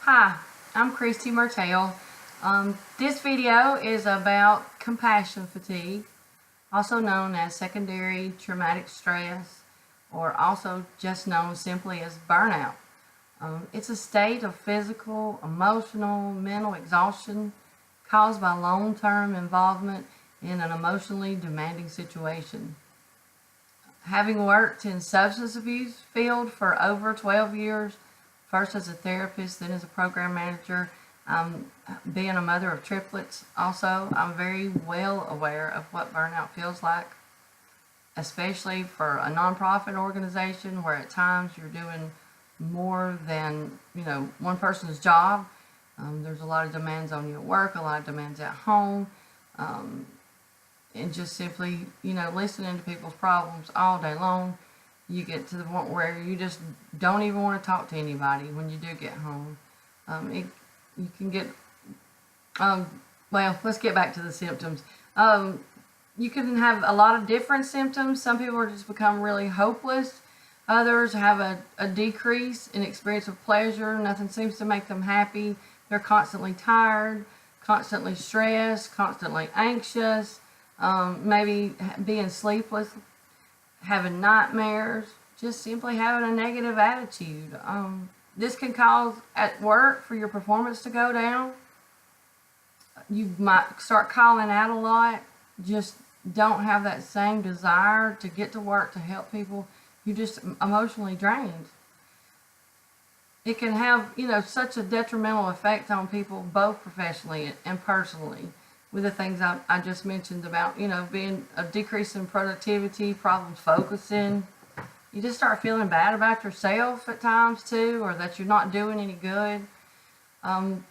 Hi, I'm Christy Martell. This video is about compassion fatigue, also known as secondary traumatic stress, or also just known simply as burnout. It's a state of physical, emotional, mental exhaustion caused by long-term involvement in an emotionally demanding situation. Having worked in substance abuse field for over 12 years, first as a therapist, then as a program manager, being a mother of triplets also, I'm very well aware of what burnout feels like, especially for a nonprofit organization where at times you're doing more than, one person's job. There's a lot of demands on you at work, a lot of demands at home, and just simply, listening to people's problems all day long. You get to the point where you just don't even want to talk to anybody when you do get home. You can get, well, let's get back to the symptoms. You can have a lot of different symptoms. Some people just become really hopeless. Others have a decrease in experience of pleasure. Nothing seems to make them happy. They're constantly tired, constantly stressed, constantly anxious, maybe being sleepless, having nightmares, just simply having a negative attitude. This can cause at work for your performance to go down. You might start calling out a lot, just don't have that same desire to get to work to help people. You're just emotionally drained. It can have, such a detrimental effect on people both professionally and personally, with the things I just mentioned about, being a decrease in productivity, problems focusing. You just start feeling bad about yourself at times too, or that you're not doing any good.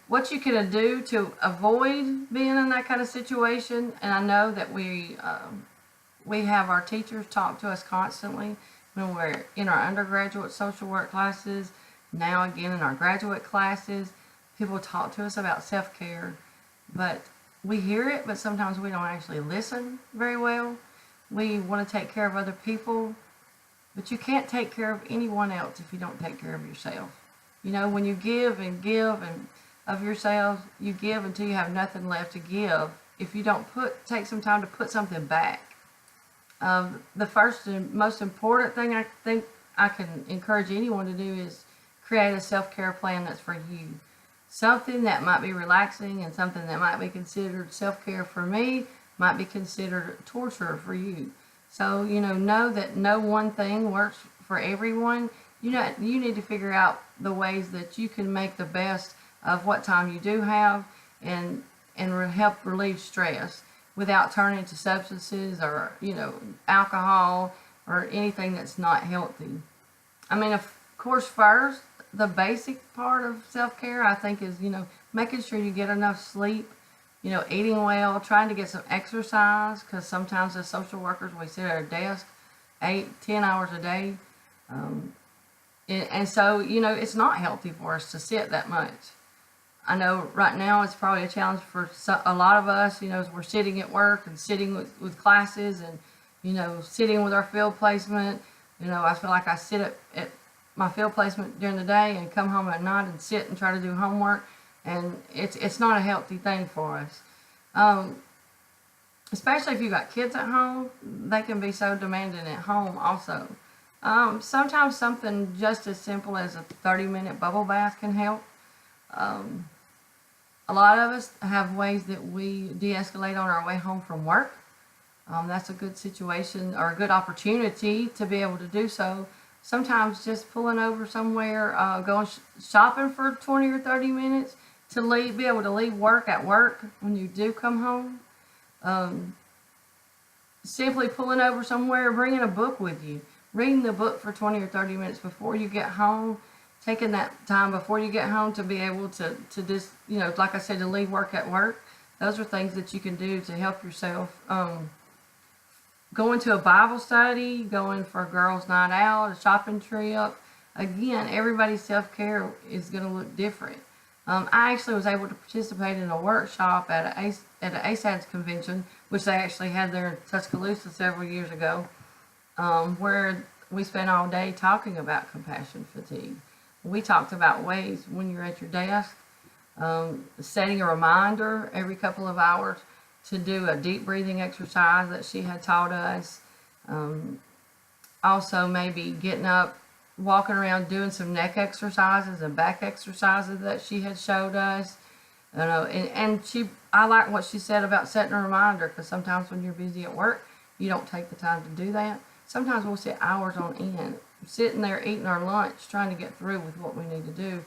What you can do to avoid being in that kind of situation, and I know that we have our teachers talk to us constantly when we're in our undergraduate social work classes, now again in our graduate classes. People talk to us about self-care, but we hear it, but sometimes we don't actually listen very well. We want to take care of other people, but you can't take care of anyone else if you don't take care of yourself. When you give and of yourself, you give until you have nothing left to give. If you don't take some time to put something back. The first and most important thing I think I can encourage anyone to do is create a self-care plan that's for you. Something that might be relaxing and something that might be considered self-care for me might be considered torture for you. So, know that no one thing works for everyone. You need to figure out the ways that you can make the best of what time you do have and help relieve stress without turning to substances or, alcohol or anything that's not healthy. I mean, of course, first, the basic part of self-care, I think, is, making sure you get enough sleep, eating well, trying to get some exercise, because sometimes as social workers, we sit at a desk 8-10 hours a day. And so, it's not healthy for us to sit that much. I know right now it's probably a challenge for a lot of us, as we're sitting at work and sitting with classes and, sitting with our field placement. I feel like I sit at my field placement during the day and come home at night and sit and try to do homework, and it's not a healthy thing for us. Especially if you've got kids at home, they can be so demanding at home also. Sometimes something just as simple as a 30-minute bubble bath can help. A lot of us have ways that we de-escalate on our way home from work. That's a good situation or a good opportunity to be able to do so. Sometimes just pulling over somewhere, going shopping for 20 or 30 minutes to be able to leave work at work when you do come home. Simply pulling over somewhere, bringing a book with you, reading the book for 20 or 30 minutes before you get home, taking that time before you get home to be able to just, like I said, to leave work at work. Those are things that you can do to help yourself. Going to a Bible study, going for a girls' night out, a shopping trip. Again, everybody's self-care is going to look different. I actually was able to participate in a workshop at an ASADS convention, which they actually had there in Tuscaloosa several years ago, where we spent all day talking about compassion fatigue. We talked about ways when you're at your desk, setting a reminder every couple of hours to do a deep breathing exercise that she had taught us. Also, maybe getting up, walking around, doing some neck exercises and back exercises that she had showed us. You know, I like what she said about setting a reminder, because sometimes when you're busy at work, you don't take the time to do that. Sometimes we'll sit hours on end, sitting there eating our lunch, trying to get through with what we need to do.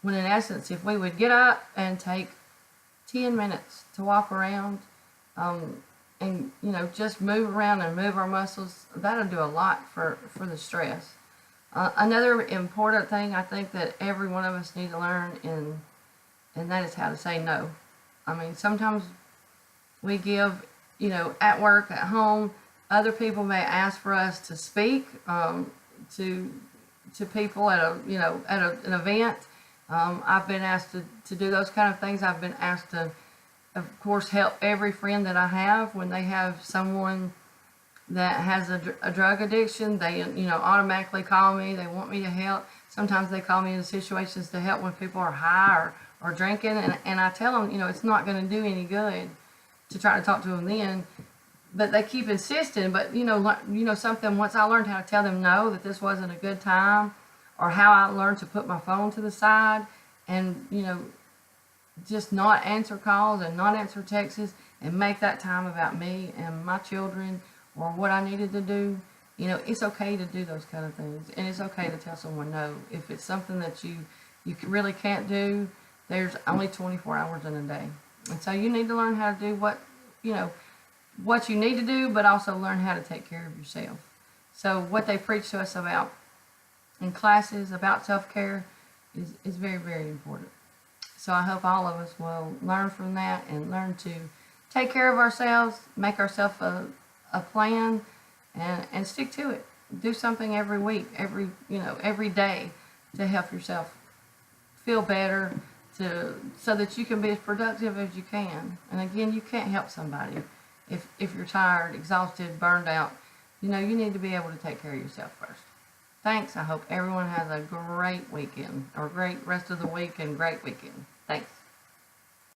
When in essence, if we would get up and take 10 minutes to walk around, and just move around and move our muscles, that'll do a lot for the stress. Another important thing I think that every one of us need to learn, and that is how to say no. I mean, sometimes we give, at work, at home, other people may ask for us to speak to people at an event. I've been asked to do those kind of things. I've been asked to, of course, help every friend that I have when they have someone that has a drug addiction. They automatically call me. They want me to help. Sometimes they call me in situations to help when people are high or drinking, and I tell them, it's not going to do any good to try to talk to them then. But they keep insisting. But something, once I learned how to tell them no, that this wasn't a good time, or how I learned to put my phone to the side and just not answer calls and not answer texts, and make that time about me and my children or what I needed to do. It's okay to do those kind of things, and it's okay to tell someone no if it's something that you really can't do. There's only 24 hours in a day, and so you need to learn how to do what you need to do, but also learn how to take care of yourself. So what they preach to us about in classes about self-care is very, very important. So I hope all of us will learn from that and learn to take care of ourselves, make ourselves a plan, and stick to it. Do something every week, every day, to help yourself feel better, so that you can be as productive as you can. And again, you can't help somebody if you're tired, exhausted, burned out. You need to be able to take care of yourself first. Thanks. I hope everyone has a great weekend, or great rest of the week and great weekend. Thanks.